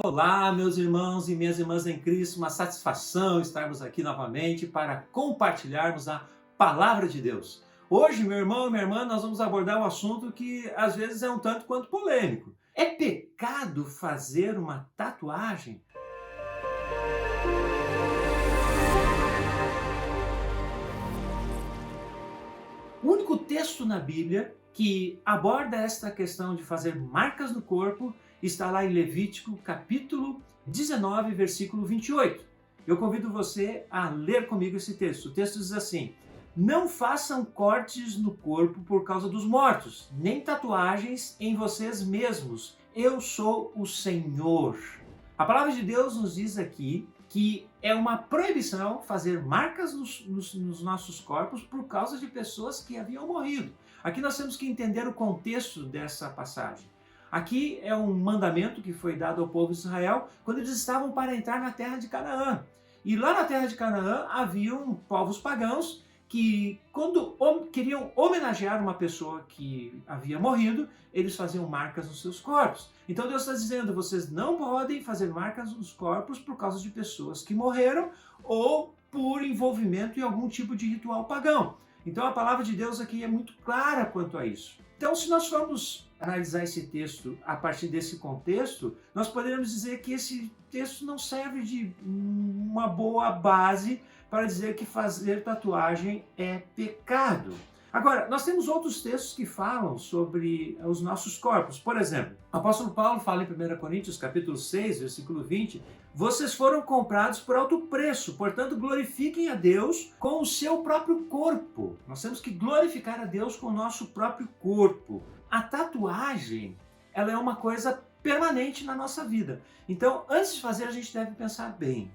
Olá, meus irmãos e minhas irmãs em Cristo, uma satisfação estarmos aqui novamente para compartilharmos a palavra de Deus. Hoje, meu irmão e minha irmã, nós vamos abordar um assunto que às vezes é um tanto quanto polêmico. É pecado fazer uma tatuagem? O único texto na Bíblia que aborda esta questão de fazer marcas no corpo está lá em Levítico, capítulo 19, versículo 28. Eu convido você a ler comigo esse texto. O texto diz assim: não façam cortes no corpo por causa dos mortos, nem tatuagens em vocês mesmos. Eu sou o Senhor. A palavra de Deus nos diz aqui que é uma proibição fazer marcas nos nossos corpos por causa de pessoas que haviam morrido. Aqui nós temos que entender o contexto dessa passagem. Aqui é um mandamento que foi dado ao povo de Israel quando eles estavam para entrar na terra de Canaã. E lá na terra de Canaã haviam povos pagãos que, quando queriam homenagear uma pessoa que havia morrido, eles faziam marcas nos seus corpos. Então Deus está dizendo, vocês não podem fazer marcas nos corpos por causa de pessoas que morreram ou por envolvimento em algum tipo de ritual pagão. Então a palavra de Deus aqui é muito clara quanto a isso. Então, se nós formos analisar esse texto a partir desse contexto, nós poderíamos dizer que esse texto não serve de uma boa base para dizer que fazer tatuagem é pecado. Agora, nós temos outros textos que falam sobre os nossos corpos. Por exemplo, o apóstolo Paulo fala em 1 Coríntios, capítulo 6, versículo 20, vocês foram comprados por alto preço, portanto glorifiquem a Deus com o seu próprio corpo. Nós temos que glorificar a Deus com o nosso próprio corpo. A tatuagem, ela é uma coisa permanente na nossa vida. Então, antes de fazer, a gente deve pensar bem.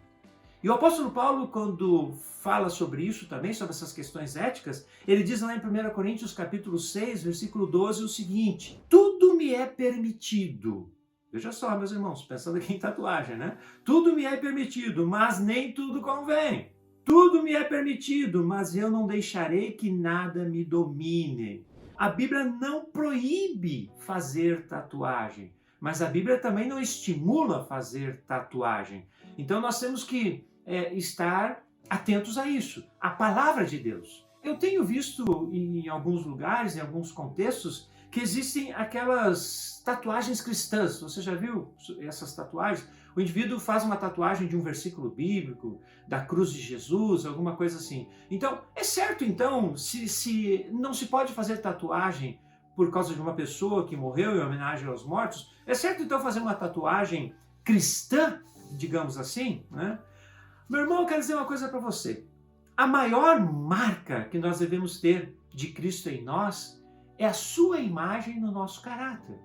E o apóstolo Paulo, quando fala sobre isso também, sobre essas questões éticas, ele diz lá em 1 Coríntios capítulo 6, versículo 12, o seguinte: tudo me é permitido. Veja só, meus irmãos, pensando aqui em tatuagem, né? Tudo me é permitido, mas nem tudo convém. Tudo me é permitido, mas eu não deixarei que nada me domine. A Bíblia não proíbe fazer tatuagem, mas a Bíblia também não estimula fazer tatuagem. Então nós temos que estar atentos a isso, a palavra de Deus. Eu tenho visto em alguns lugares, em alguns contextos, que existem aquelas tatuagens cristãs. Você já viu essas tatuagens? O indivíduo faz uma tatuagem de um versículo bíblico, da cruz de Jesus, alguma coisa assim. Então, é certo então, se não se pode fazer tatuagem por causa de uma pessoa que morreu em homenagem aos mortos, é certo então fazer uma tatuagem cristã, digamos assim, né? Meu irmão, eu quero dizer uma coisa para você. A maior marca que nós devemos ter de Cristo em nós é a sua imagem no nosso caráter,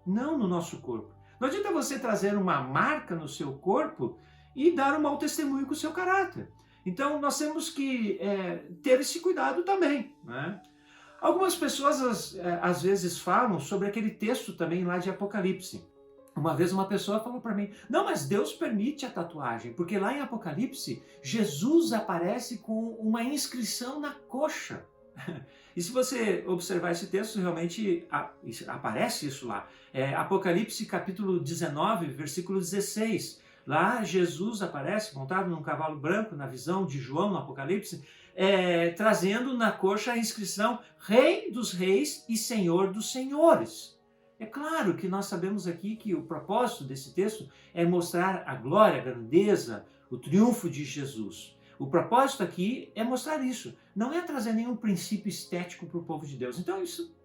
não no nosso corpo. Não adianta você trazer uma marca no seu corpo e dar um mau testemunho com o seu caráter. Então nós temos que ter esse cuidado também, né? Algumas pessoas às vezes falam sobre aquele texto também lá de Apocalipse. Uma vez uma pessoa falou para mim, não, mas Deus permite a tatuagem, porque lá em Apocalipse, Jesus aparece com uma inscrição na coxa. E se você observar esse texto, realmente aparece isso lá. Apocalipse capítulo 19, versículo 16. Lá Jesus aparece montado num cavalo branco, na visão de João no Apocalipse, trazendo na coxa a inscrição Rei dos Reis e Senhor dos Senhores. É claro que nós sabemos aqui que o propósito desse texto é mostrar a glória, a grandeza, o triunfo de Jesus. O propósito aqui é mostrar isso, não é trazer nenhum princípio estético para o povo de Deus. Então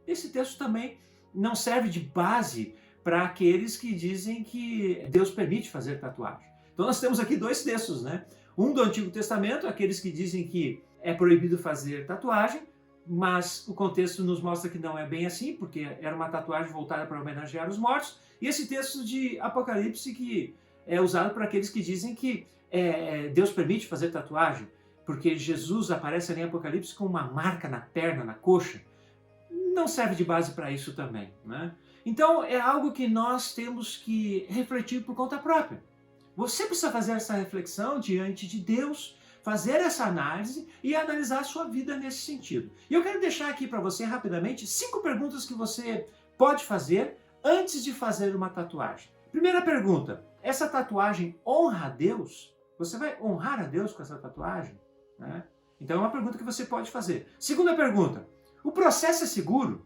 esse texto também não serve de base para aqueles que dizem que Deus permite fazer tatuagem. Então nós temos aqui dois textos, né? Um do Antigo Testamento, aqueles que dizem que é proibido fazer tatuagem, mas o contexto nos mostra que não é bem assim, porque era uma tatuagem voltada para homenagear os mortos. E esse texto de Apocalipse que é usado por aqueles que dizem que Deus permite fazer tatuagem, porque Jesus aparece ali em Apocalipse com uma marca na perna, na coxa. Não serve de base para isso também, né? Então é algo que nós temos que refletir por conta própria. Você precisa fazer essa reflexão diante de Deus, fazer essa análise e analisar a sua vida nesse sentido. E eu quero deixar aqui para você rapidamente 5 perguntas que você pode fazer antes de fazer uma tatuagem. Primeira pergunta: essa tatuagem honra a Deus? Você vai honrar a Deus com essa tatuagem? Né? Então é uma pergunta que você pode fazer. Segunda pergunta, o processo é seguro?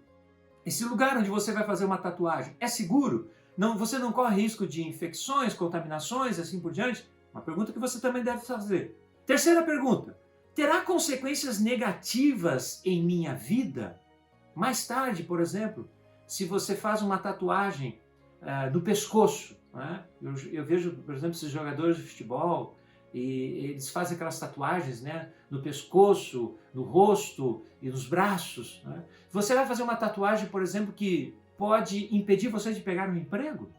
Esse lugar onde você vai fazer uma tatuagem é seguro? Não, você não corre risco de infecções, contaminações, assim por diante? Uma pergunta que você também deve fazer. Terceira pergunta, terá consequências negativas em minha vida? Mais tarde, por exemplo, se você faz uma tatuagem no pescoço, né? Eu vejo, por exemplo, esses jogadores de futebol, e eles fazem aquelas tatuagens, né, no pescoço, no rosto e nos braços. Né? Você vai fazer uma tatuagem, por exemplo, que pode impedir você de pegar um emprego?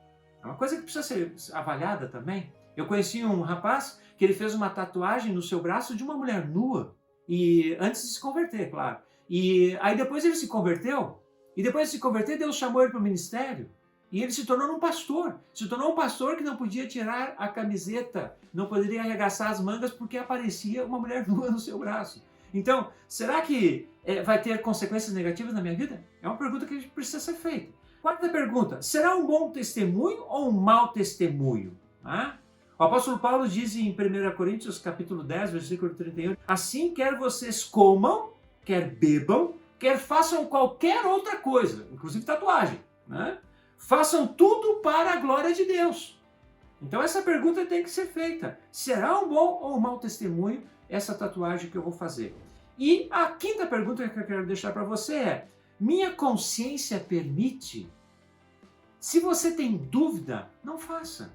É uma coisa que precisa ser avaliada também. Eu conheci um rapaz que ele fez uma tatuagem no seu braço de uma mulher nua, e antes de se converter, claro. E aí depois ele se converteu, e depois de se converter, Deus chamou ele para o ministério. E ele se tornou um pastor. Se tornou um pastor que não podia tirar a camiseta, não poderia arregaçar as mangas porque aparecia uma mulher nua no seu braço. Então, será que vai ter consequências negativas na minha vida? É uma pergunta que precisa ser feita. Quarta pergunta, será um bom testemunho ou um mau testemunho? O apóstolo Paulo diz em 1 Coríntios capítulo 10, versículo 31, assim quer vocês comam, quer bebam, quer façam qualquer outra coisa, inclusive tatuagem, né? Façam tudo para a glória de Deus. Então essa pergunta tem que ser feita. Será um bom ou um mau testemunho essa tatuagem que eu vou fazer? E a quinta pergunta que eu quero deixar para você é, minha consciência permite? Se você tem dúvida, não faça.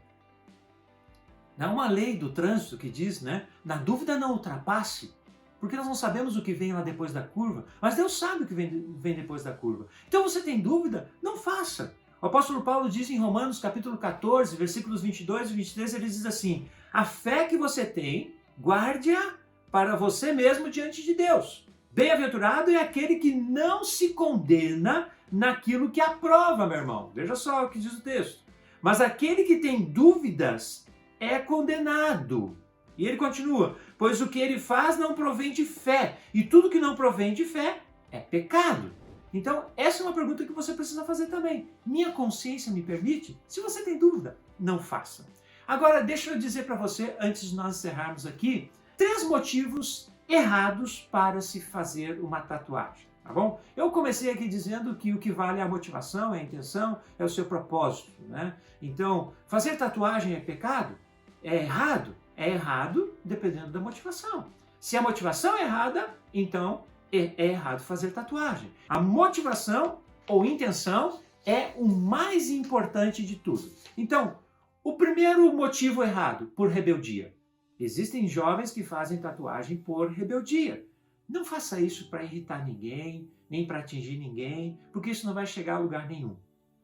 Há uma lei do trânsito que diz, né, na dúvida não ultrapasse, porque nós não sabemos o que vem lá depois da curva, mas Deus sabe o que vem depois da curva. Então você tem dúvida? Não faça. O apóstolo Paulo diz em Romanos capítulo 14, versículos 22 e 23, ele diz assim, a fé que você tem, guarde-a para você mesmo diante de Deus. Bem-aventurado é aquele que não se condena naquilo que aprova, meu irmão. Veja só o que diz o texto. Mas aquele que tem dúvidas é condenado. E ele continua, pois o que ele faz não provém de fé, e tudo que não provém de fé é pecado. Então, essa é uma pergunta que você precisa fazer também. Minha consciência me permite? Se você tem dúvida, não faça. Agora, deixa eu dizer para você, antes de nós encerrarmos aqui, 3 motivos errados para se fazer uma tatuagem, tá bom? Eu comecei aqui dizendo que o que vale é a motivação, é a intenção, é o seu propósito, né? Então, fazer tatuagem é pecado? É errado? É errado dependendo da motivação. Se a motivação é errada, então é errado fazer tatuagem. A motivação ou intenção é o mais importante de tudo. Então, o primeiro motivo errado, por rebeldia. Existem jovens que fazem tatuagem por rebeldia. Não faça isso para irritar ninguém, nem para atingir ninguém, porque isso não vai chegar a lugar nenhum,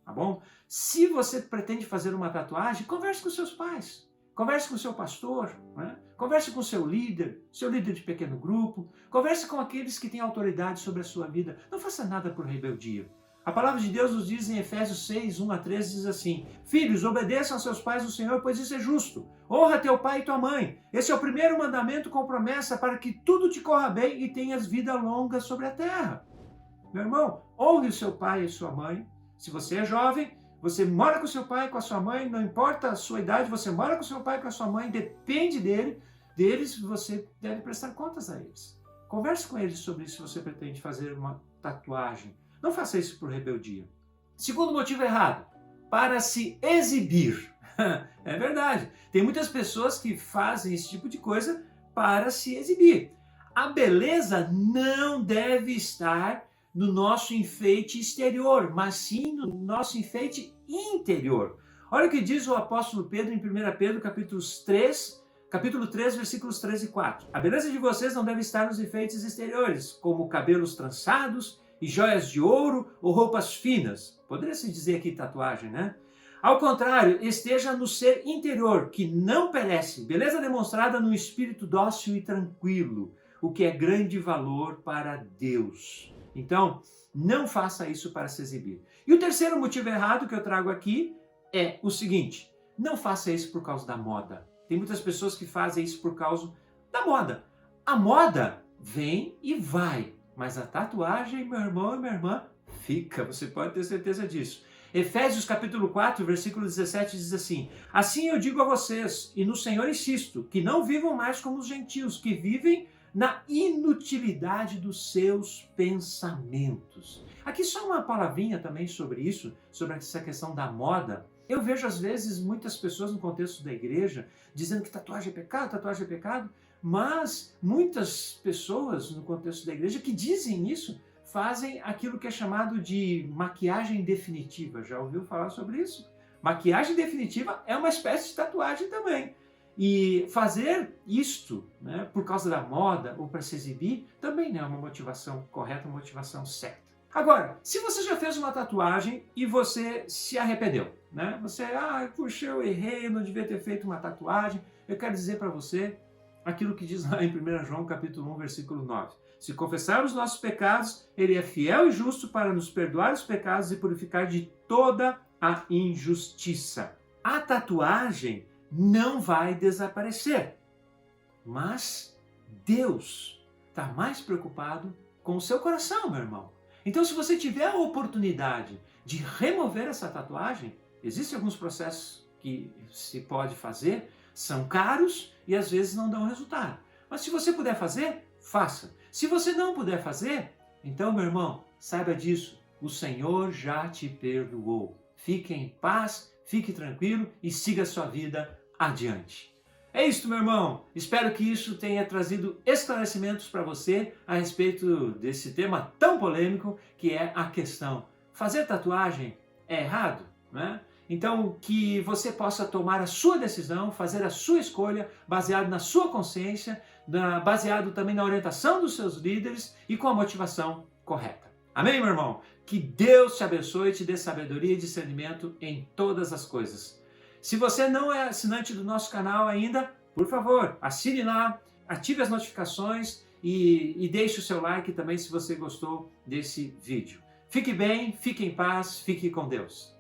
tá bom? Se você pretende fazer uma tatuagem, converse com seus pais. Converse com o seu pastor, né? Converse com o seu líder de pequeno grupo, converse com aqueles que têm autoridade sobre a sua vida. Não faça nada por rebeldia. A palavra de Deus nos diz em Efésios 6, 1 a 13, diz assim, filhos, obedeçam a seus pais no Senhor, pois isso é justo. Honra teu pai e tua mãe. Esse é o primeiro mandamento com promessa para que tudo te corra bem e tenhas vida longa sobre a terra. Meu irmão, honre o seu pai e sua mãe. Se você é jovem, você mora com seu pai e com a sua mãe, não importa a sua idade, você mora com seu pai e com a sua mãe, depende deles, você deve prestar contas a eles. Converse com eles sobre isso se você pretende fazer uma tatuagem. Não faça isso por rebeldia. Segundo motivo errado, para se exibir. É verdade, tem muitas pessoas que fazem esse tipo de coisa para se exibir. A beleza não deve estar no nosso enfeite exterior, mas sim no nosso enfeite interior. Olha o que diz o apóstolo Pedro em 1 Pedro capítulo 3, versículos 3 e 4. A beleza de vocês não deve estar nos enfeites exteriores, como cabelos trançados e joias de ouro ou roupas finas. Poderia se dizer aqui tatuagem, né? Ao contrário, esteja no ser interior, que não perece, beleza demonstrada no espírito dócil e tranquilo, o que é grande valor para Deus. Então, não faça isso para se exibir. E o terceiro motivo errado que eu trago aqui é o seguinte, não faça isso por causa da moda. Tem muitas pessoas que fazem isso por causa da moda. A moda vem e vai, mas a tatuagem, meu irmão e minha irmã, fica, você pode ter certeza disso. Efésios capítulo 4, versículo 17 diz assim: assim eu digo a vocês, e no Senhor insisto, que não vivam mais como os gentios, que vivem na inutilidade dos seus pensamentos. Aqui só uma palavrinha também sobre isso, sobre essa questão da moda. Eu vejo às vezes muitas pessoas no contexto da igreja dizendo que tatuagem é pecado, mas muitas pessoas no contexto da igreja que dizem isso fazem aquilo que é chamado de maquiagem definitiva. Já ouviu falar sobre isso? Maquiagem definitiva é uma espécie de tatuagem também. E fazer isto, né, por causa da moda ou para se exibir também não é uma motivação correta, uma motivação certa. Agora, se você já fez uma tatuagem e você se arrependeu, né? Você, puxa, eu errei, eu não devia ter feito uma tatuagem. Eu quero dizer para você aquilo que diz lá em 1 João capítulo 1, versículo 9. Se confessarmos os nossos pecados, Ele é fiel e justo para nos perdoar os pecados e purificar de toda a injustiça. A tatuagem não vai desaparecer, mas Deus está mais preocupado com o seu coração, meu irmão. Então, se você tiver a oportunidade de remover essa tatuagem, existem alguns processos que se pode fazer, são caros e às vezes não dão resultado. Mas se você puder fazer, faça. Se você não puder fazer, então, meu irmão, saiba disso, o Senhor já te perdoou. Fique em paz, fique tranquilo e siga a sua vida adiante. É isso, meu irmão. Espero que isso tenha trazido esclarecimentos para você a respeito desse tema tão polêmico que é a questão: fazer tatuagem é errado, né? Então, que você possa tomar a sua decisão, fazer a sua escolha baseado na sua consciência, baseado também na orientação dos seus líderes e com a motivação correta. Amém, meu irmão? Que Deus te abençoe e te dê sabedoria e discernimento em todas as coisas. Se você não é assinante do nosso canal ainda, por favor, assine lá, ative as notificações e deixe o seu like também se você gostou desse vídeo. Fique bem, fique em paz, fique com Deus.